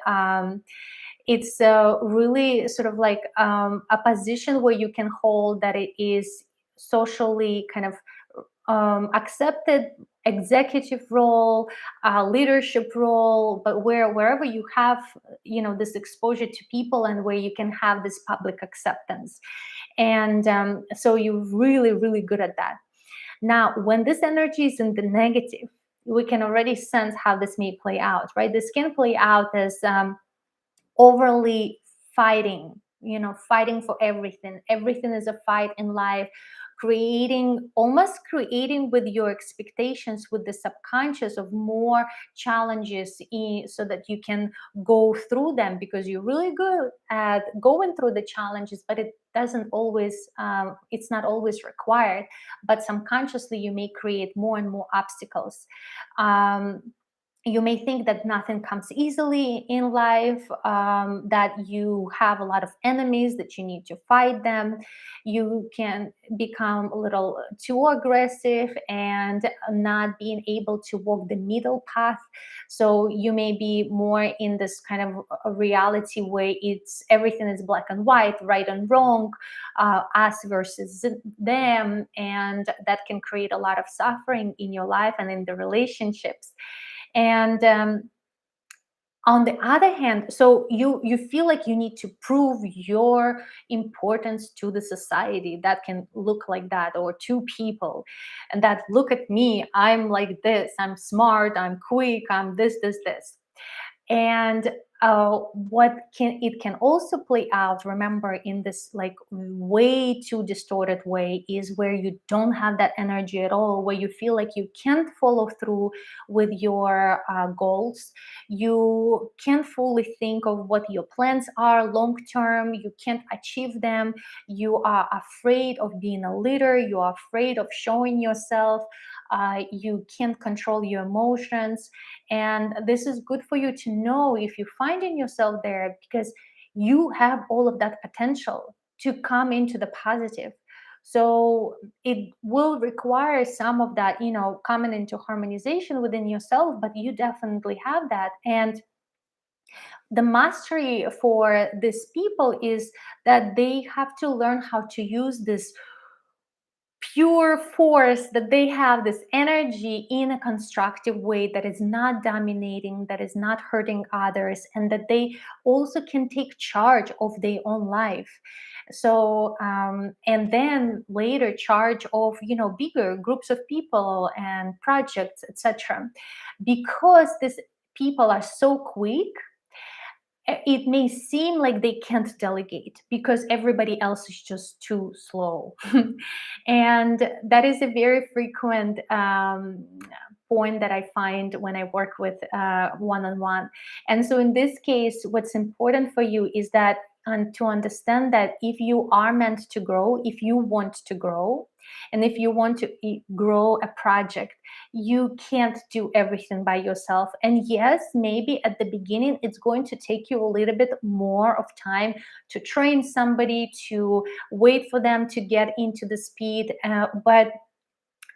it's really sort of like a position where you can hold that it is socially kind of accepted executive role, leadership role, but wherever you have this exposure to people and where you can have this public acceptance. And so you're really, really good at that. Now, when this energy is in the negative, we can already sense how this may play out, right? This can play out as overly fighting, fighting for everything. Everything is a fight in life, almost creating with your expectations, with the subconscious, of more challenges so that you can go through them, because you're really good at going through the challenges, but it's not always required. But subconsciously you may create more and more obstacles. You may think that nothing comes easily in life, that you have a lot of enemies, that you need to fight them. You can become a little too aggressive and not being able to walk the middle path. So you may be more in this kind of a reality where it's everything is black and white, right and wrong, us versus them, and that can create a lot of suffering in your life and in the relationships. And on the other hand, so you feel like you need to prove your importance to the society, that can look like that, or to people, and that, look at me, I'm like this, I'm smart, I'm quick, I'm this. And what can it can also play out, remember, in this like way too distorted way, is where you don't have that energy at all, where you feel like you can't follow through with your goals. You can't fully think of what your plans are long term. You can't achieve them. You are afraid of being a leader. You are afraid of showing yourself. You can't control your emotions. And this is good for you to know if you find in yourself there, because you have all of that potential to come into the positive. So it will require some of that, coming into harmonization within yourself, but you definitely have that. And the mastery for these people is that they have to learn how to use this pure force, that they have this energy in a constructive way, that is not dominating, that is not hurting others, and that they also can take charge of their own life. So and then later charge of bigger groups of people and projects, etc. Because these people are so quick, it may seem like they can't delegate because everybody else is just too slow. And that is a very frequent point that I find when I work with one-on-one. And so in this case, what's important for you is that, and to understand that if you are meant to grow, if you want to grow, and if you want to grow a project, you can't do everything by yourself. And yes, maybe at the beginning it's going to take you a little bit more of time to train somebody, to wait for them to get into the speed, but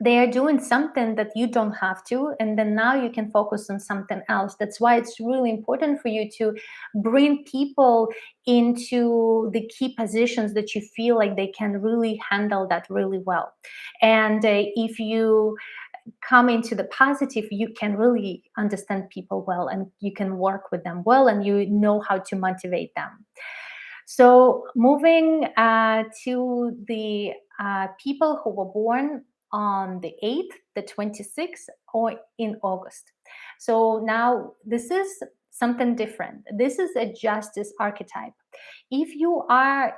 they are doing something that you don't have to, and then now you can focus on something else. That's why it's really important for you to bring people into the key positions that you feel like they can really handle that really well. And if you come into the positive, you can really understand people well, and you can work with them well, and you know how to motivate them. So moving to the people who were born on the 8th, the 26th, or in August. So now this is something different. This is a justice archetype. If you are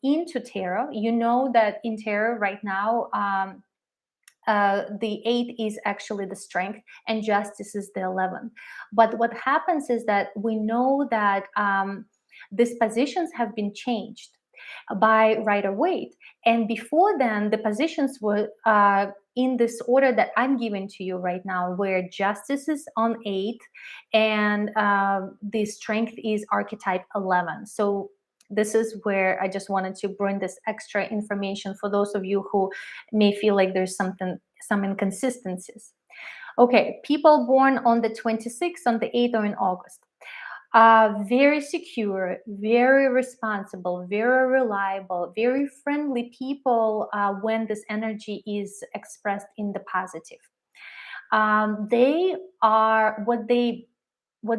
into tarot, you know that in tarot right now, the 8 is actually the strength, and justice is the 11. But what happens is that we know that these positions have been changed by Rider Waite. And before then, the positions were in this order that I'm giving to you right now, where justice is on 8 and the strength is archetype 11. So this is where I just wanted to bring this extra information for those of you who may feel like there's some inconsistencies. Okay, people born on the 26th, on the 8th, or in August. Very secure, very responsible, very reliable, very friendly people when this energy is expressed in the positive. They are what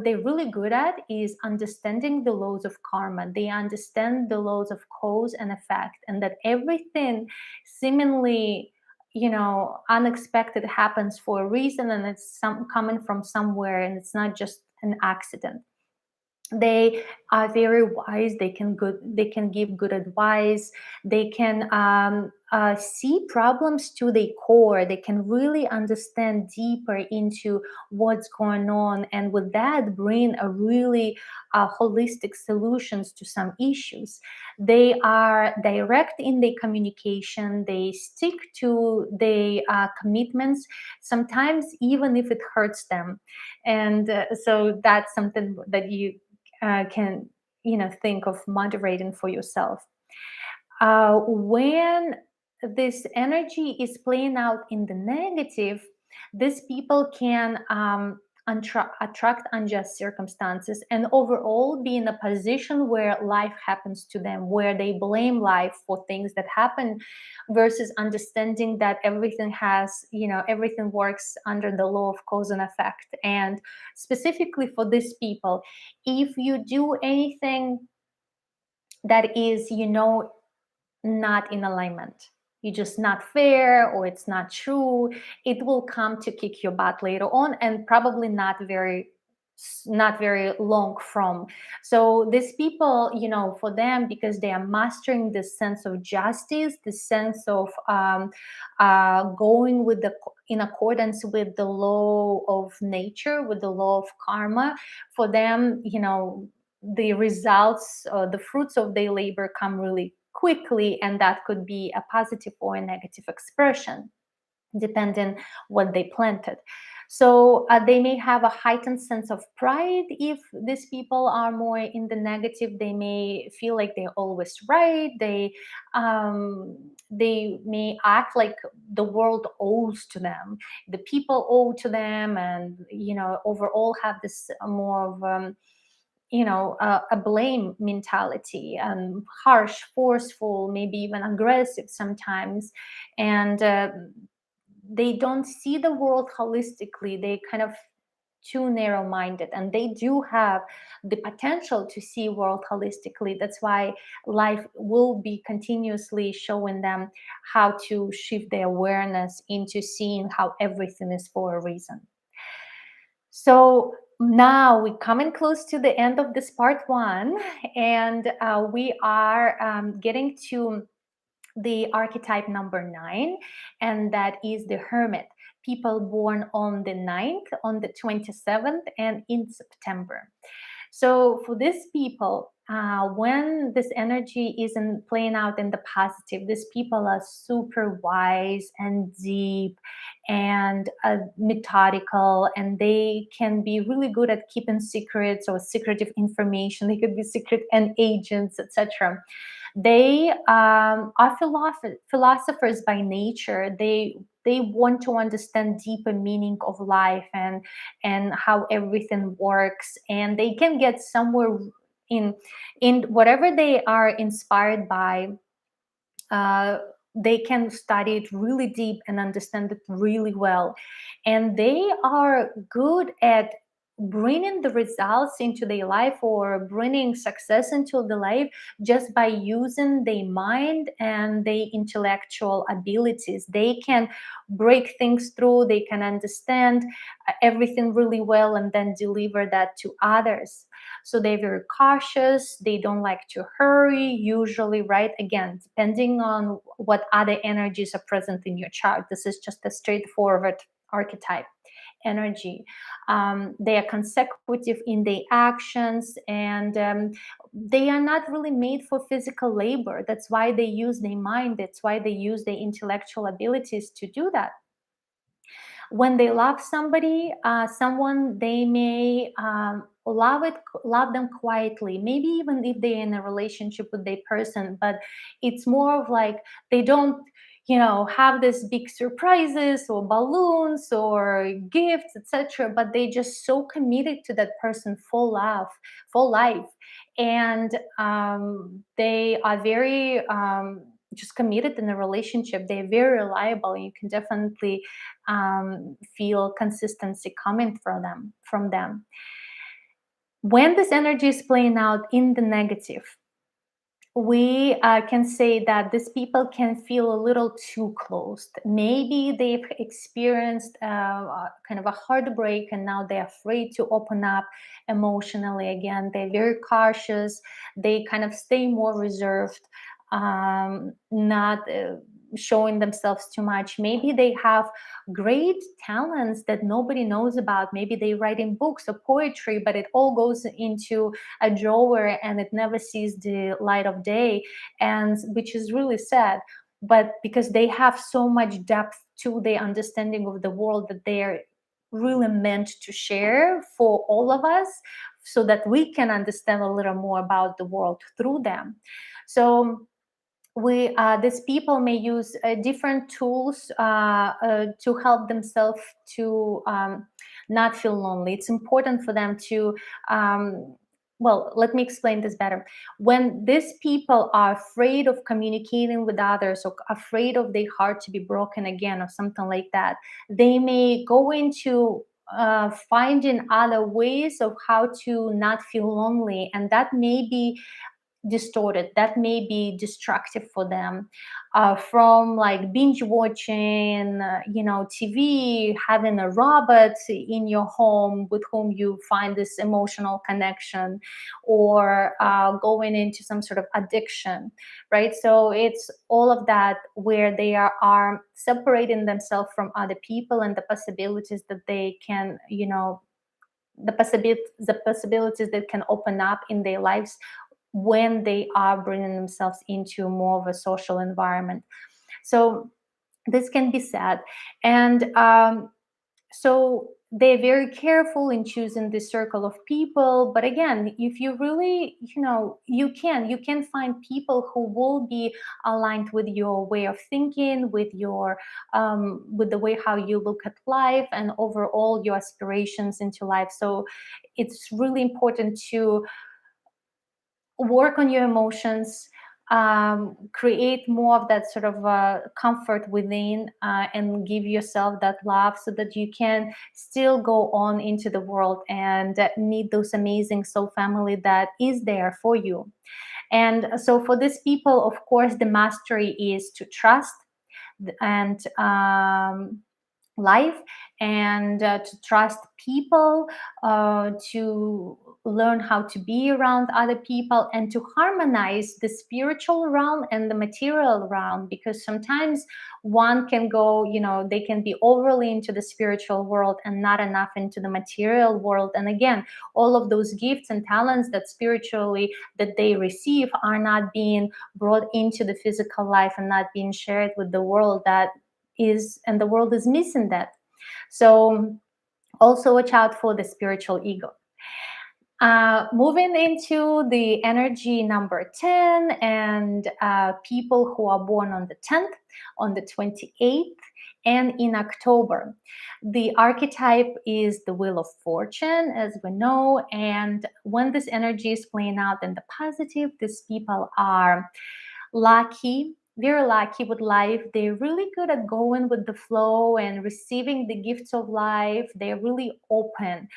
they're really good at is understanding the laws of karma. They understand the laws of cause and effect, and that everything seemingly unexpected happens for a reason, and it's coming from somewhere, and it's not just an accident. They are very wise. They can give good advice. They can see problems to the core. They can really understand deeper into what's going on, and with that bring a really holistic solutions to some issues. They are direct in their communication. They stick to the commitments, sometimes even if it hurts them. And so that's something that you can, think of moderating for yourself. When this energy is playing out in the negative, these people can attract unjust circumstances and overall be in a position where life happens to them, where they blame life for things that happen, versus understanding that everything works under the law of cause and effect. And specifically for these people, if you do anything that is, not in alignment, you're just not fair or it's not true, it will come to kick your butt later on, and probably not very long from. So these people, for them, because they are mastering this sense of justice, this sense of going with the in accordance with the law of nature, with the law of karma, for them, the results, the fruits of their labor come really quickly, and that could be a positive or a negative expression depending what they planted. So they may have a heightened sense of pride. If these people are more in the negative, they may feel like they're always right. They may act like the world owes to them, the people owe to them, and overall have this more of a blame mentality, and harsh, forceful, maybe even aggressive sometimes. And they don't see the world holistically. They kind of too narrow minded, and they do have the potential to see world holistically. That's why life will be continuously showing them how to shift their awareness into seeing how everything is for a reason. So now we're coming close to the end of this part one, and we are getting to the archetype number 9, and that is the hermit. People born on the 9th, on the 27th, and in September. So for these people, when this energy isn't playing out in the positive, these people are super wise and deep and methodical, and they can be really good at keeping secrets or secretive information. They could be secret and agents, etc. They are philosophers by nature. They want to understand deeper meaning of life and how everything works, and they can get somewhere in in whatever they are inspired by. uh, they can study it really deep and understand it really well, and they are good at bringing the results into their life or bringing success into the life just by using their mind and their intellectual abilities. They can break things through, they can understand everything really well and then deliver that to others. So they're very cautious, they don't like to hurry usually, right? Again, depending on what other energies are present in your chart. This is just a straightforward archetype energy. They are consecutive in their actions, and they are not really made for physical labor. That's why they use their mind, that's why they use their intellectual abilities to do that. When they love someone, they may love them quietly, maybe even if they're in a relationship with their person, but it's more of like they don't have this big surprises or balloons or gifts, etc., but they just so committed to that person for life. And they are very just committed in a relationship. They're very reliable. You can definitely feel consistency coming from them. When this energy is playing out in the negative, we can say that these people can feel a little too closed. Maybe they've experienced kind of a heartbreak and now they're afraid to open up emotionally again. They're very cautious. They kind of stay more reserved, not showing themselves too much. Maybe they have great talents that nobody knows about. Maybe they write in books or poetry, but it all goes into a drawer and it never sees the light of day, and which is really sad. But because they have so much depth to their understanding of the world that they're really meant to share for all of us, so that we can understand a little more about the world through them. So these people may use different tools to help themselves to not feel lonely. It's important for them to well, let me explain this better. When these people are afraid of communicating with others or afraid of their heart to be broken again or something like that, they may go into finding other ways of how to not feel lonely, and that may be distorted, that may be destructive for them, from like binge watching TV, having a robot in your home with whom you find this emotional connection, or going into some sort of addiction, right? So it's all of that where they are separating themselves from other people, and the possibilities that they can, the possibilities that can open up in their lives when they are bringing themselves into more of a social environment. So this can be sad. And so they're very careful in choosing this circle of people. But again, if you really, you can find people who will be aligned with your way of thinking, with your with the way how you look at life and overall your aspirations into life. So it's really important to work on your emotions, create more of that sort of comfort within, and give yourself that love so that you can still go on into the world and meet those amazing soul family that is there for you. And so for these people, of course, the mastery is to trust and life, and to trust people, to learn how to be around other people, and to harmonize the spiritual realm and the material realm, because sometimes one can go, they can be overly into the spiritual world and not enough into the material world. And again, all of those gifts and talents that spiritually that they receive are not being brought into the physical life and not being shared with the world, and the world is missing that. So also watch out for the spiritual ego. Moving into the energy number 10, and people who are born on the 10th, on the 28th, and in October. The archetype is the Wheel of Fortune, as we know, and when this energy is playing out in the positive, these people are lucky, very lucky with life. They're really good at going with the flow and receiving the gifts of life. They're really open,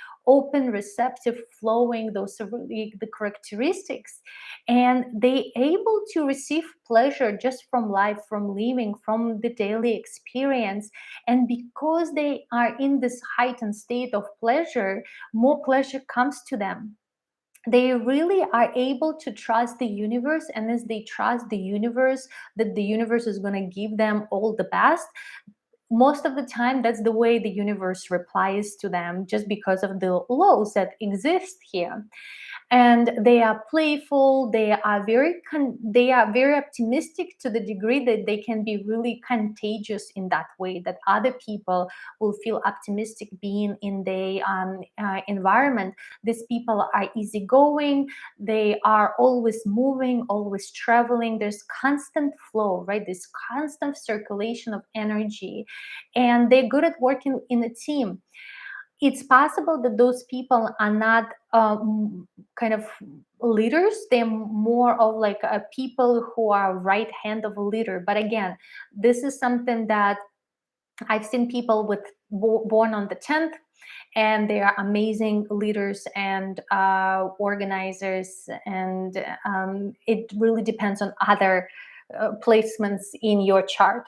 receptive, flowing. Those are really the characteristics. And they able to receive pleasure just from life, from living, from the daily experience. And because they are in this heightened state of pleasure, more pleasure comes to them. They really are able to trust the universe, and as they trust the universe, that the universe is going to give them all the best, most of the time that's the way the universe replies to them, just because of the laws that exist here. And they are playful, they are very optimistic to the degree that they can be really contagious in that way, that other people will feel optimistic being in the environment. These people are easygoing, they are always moving, always traveling. There's constant flow, right? This constant circulation of energy, and they're good at working in a team. It's possible that those people are not kind of leaders. They're more of like people who are right hand of a leader. But again, this is something that I've seen people with born on the 10th, and they are amazing leaders and organizers, and it really depends on other placements in your chart.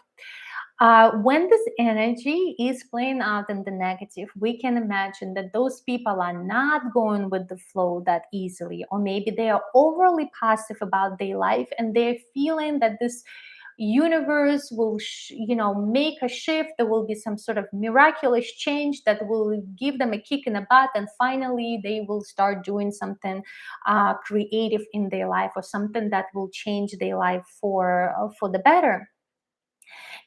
When this energy is playing out in the negative, we can imagine that those people are not going with the flow that easily, or maybe they are overly passive about their life and they're feeling that this universe will make a shift. There will be some sort of miraculous change that will give them a kick in the butt, and finally they will start doing something creative in their life, or something that will change their life for the better.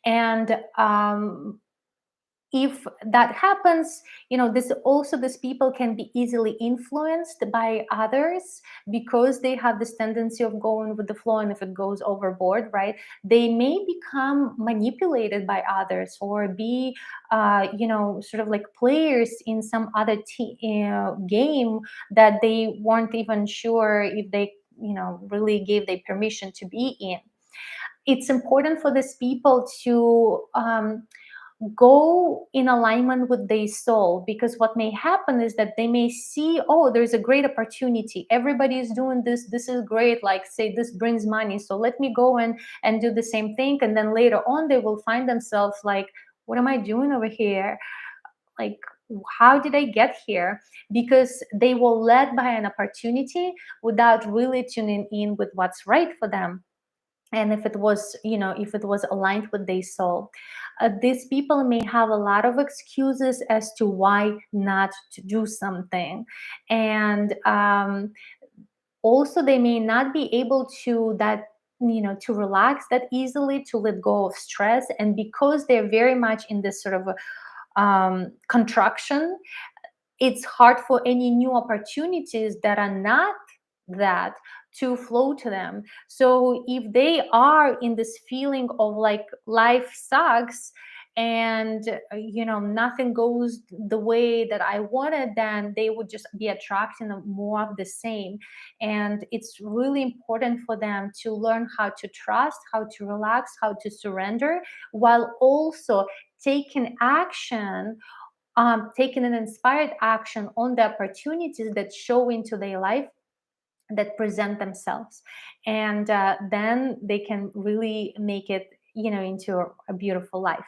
And if that happens, these people can be easily influenced by others, because they have this tendency of going with the flow, and if it goes overboard, right, they may become manipulated by others, or be sort of like players in some other game that they weren't even sure if they really gave their permission to be in. It's important for these people to go in alignment with their soul, because what may happen is that they may see, oh, there's a great opportunity, everybody is doing this is great, like say this brings money, so let me go and do the same thing. And then later on they will find themselves like, what am I doing over here? Like, how did I get here? Because they were led by an opportunity without really tuning in with what's right for them, and if it was aligned with their soul. These people may have a lot of excuses as to why not to do something, and also they may not be able to relax that easily, to let go of stress. And because they're very much in this sort of contraction, it's hard for any new opportunities that are not that to flow to them. So if they are in this feeling of like life sucks, and nothing goes the way that I wanted, then they would just be attracting more of the same. And it's really important for them to learn how to trust, how to relax, how to surrender, while also taking action, taking an inspired action on the opportunities that show into their life, that present themselves. And then they can really make it into a beautiful life.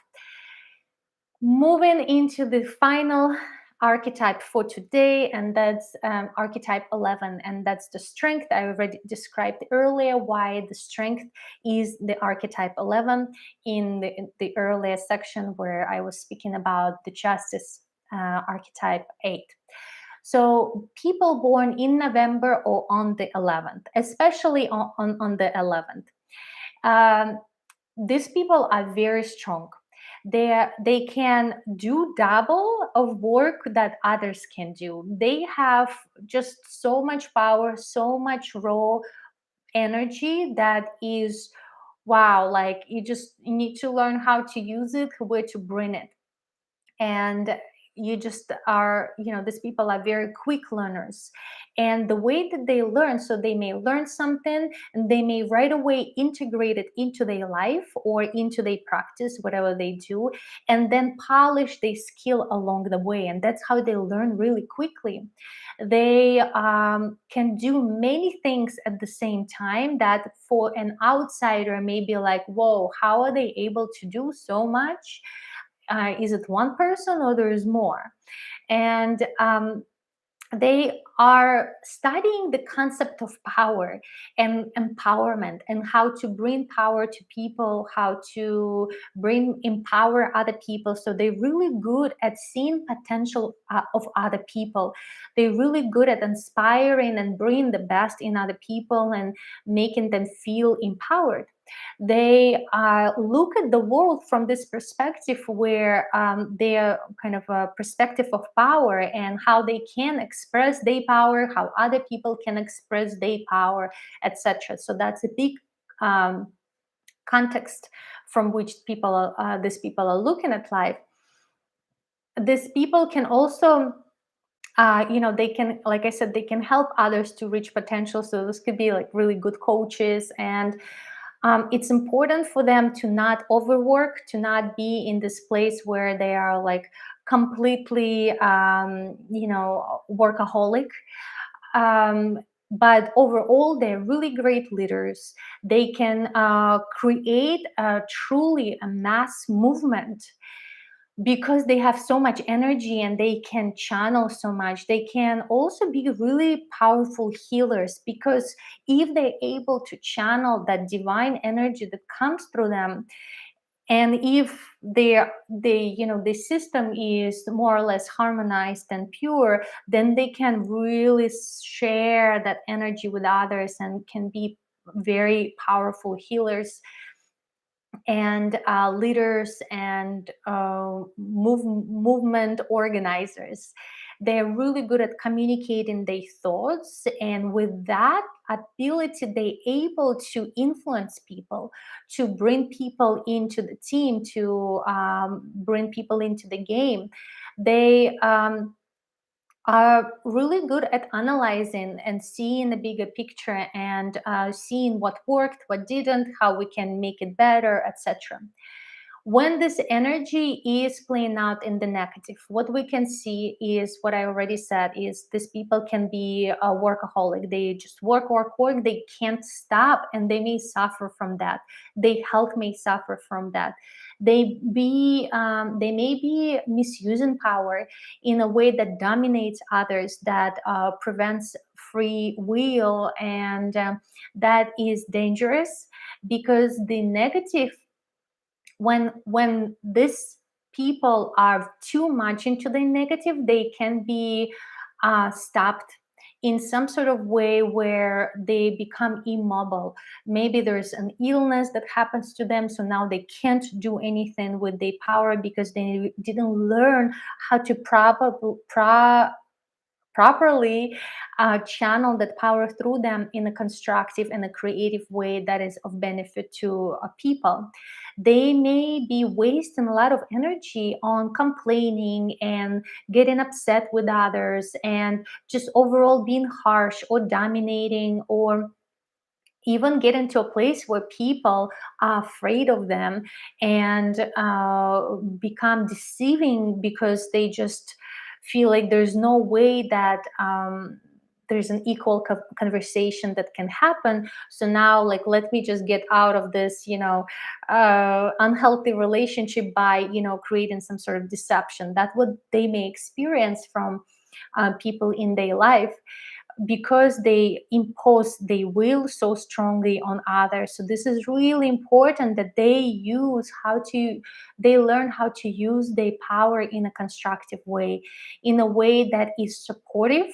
Moving into the final archetype for today, and that's archetype 11, and that's the strength. I already described earlier why the strength is the archetype 11 in the earlier section where I was speaking about the justice archetype 8. So people born in November or on the 11th, especially on the 11th, these people are very strong. They can do double of work that others can do. They have just so much power, so much raw energy that is wow. Like you need to learn how to use it, where to bring it. And you just are, these people are very quick learners. And the way that they learn, so they may learn something and they may right away integrate it into their life or into their practice, whatever they do, and then polish their skill along the way. And that's how they learn really quickly. They can do many things at the same time that for an outsider may be like, whoa, how are they able to do so much? Is it one person or there is more? And they are studying the concept of power and empowerment, and how to bring power to people, how to empower other people. So they're really good at seeing potential of other people. They're really good at inspiring and bringing the best in other people and making them feel empowered. They look at the world from this perspective, where their kind of a perspective of power and how they can express their power, how other people can express their power, etc. So that's a big context from which these people are looking at life. These people can also they can, like I said, they can help others to reach potential. So this could be like really good coaches. And it's important for them to not overwork, to not be in this place where they are like completely, workaholic. But overall, they're really great leaders. They can create truly a mass movement because they have so much energy and they can channel so much. They can also be really powerful healers, because if they're able to channel that divine energy that comes through them, and if the system is more or less harmonized and pure, then they can really share that energy with others and can be very powerful healers and leaders and movement organizers. They're really good at communicating their thoughts, and with that ability, they're able to influence people, to bring people into the team, to bring people into the game. They are really good at analyzing and seeing the bigger picture, and seeing what worked, what didn't, how we can make it better, etc. When this energy is playing out in the negative, what we can see is what I already said, is these people can be a workaholic. They just work, work, work. They can't stop, and they may suffer from that. Their health may suffer from that. They may be misusing power in a way that dominates others, that prevents free will, and that is dangerous, because the negative, when these people are too much into the negative, they can be stopped in some sort of way where they become immobile. Maybe there's an illness that happens to them, so now they can't do anything with their power because they didn't learn how to properly channel that power through them in a constructive and a creative way that is of benefit to people. They may be wasting a lot of energy on complaining and getting upset with others, and just overall being harsh or dominating, or even get into a place where people are afraid of them, and become deceiving because they just feel like there's no way that there's an equal conversation that can happen. So now, like, let me just get out of this, unhealthy relationship by, creating some sort of deception. That's what they may experience from people in their life, because they impose their will so strongly on others. So this is really important, that they learn how to use their power in a constructive way, in a way that is supportive,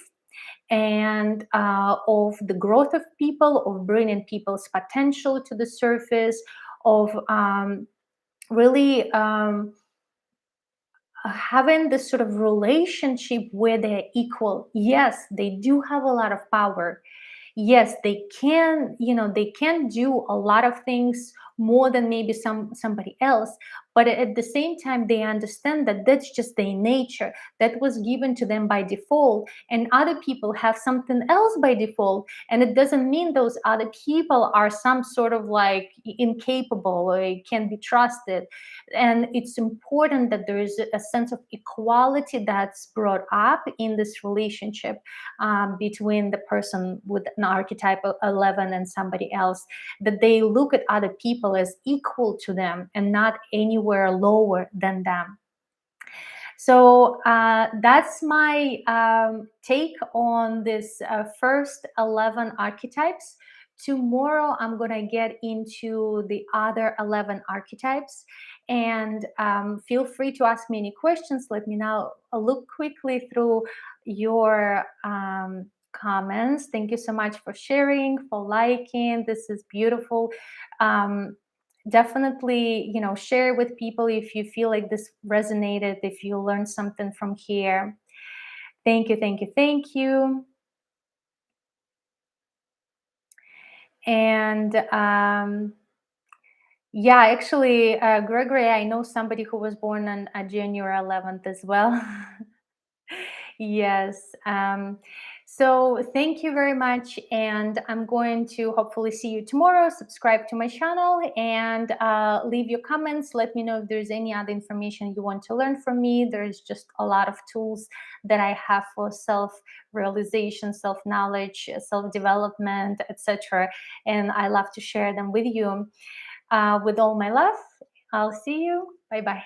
and of the growth of people, of bringing people's potential to the surface, of really having this sort of relationship where they're equal. Yes, they do have a lot of power. Yes, they can do a lot of things more than maybe somebody else, but at the same time they understand that that's just their nature, that was given to them by default, and other people have something else by default, and it doesn't mean those other people are some sort of like incapable or can be trusted. And it's important that there is a sense of equality that's brought up in this relationship, between the person with an archetype of 11 and somebody else, that they look at other people as equal to them and not anywhere lower than them. So that's my take on this first 11 archetypes. Tomorrow, I'm going to get into the other 11 archetypes. And feel free to ask me any questions. Let me now look quickly through your comments. Thank you so much for sharing, for liking. This is beautiful. Definitely, share with people if you feel like this resonated, if you learned something from here. Thank you, thank you, thank you. And yeah, actually, Gregory, I know somebody who was born on January 11th as well. Yes. So thank you very much, and I'm going to hopefully see you tomorrow. Subscribe to my channel and leave your comments. Let me know if there's any other information you want to learn from me. There's just a lot of tools that I have for self-realization, self-knowledge, self-development, etc. And I love to share them with you. With all my love, I'll see you. Bye bye.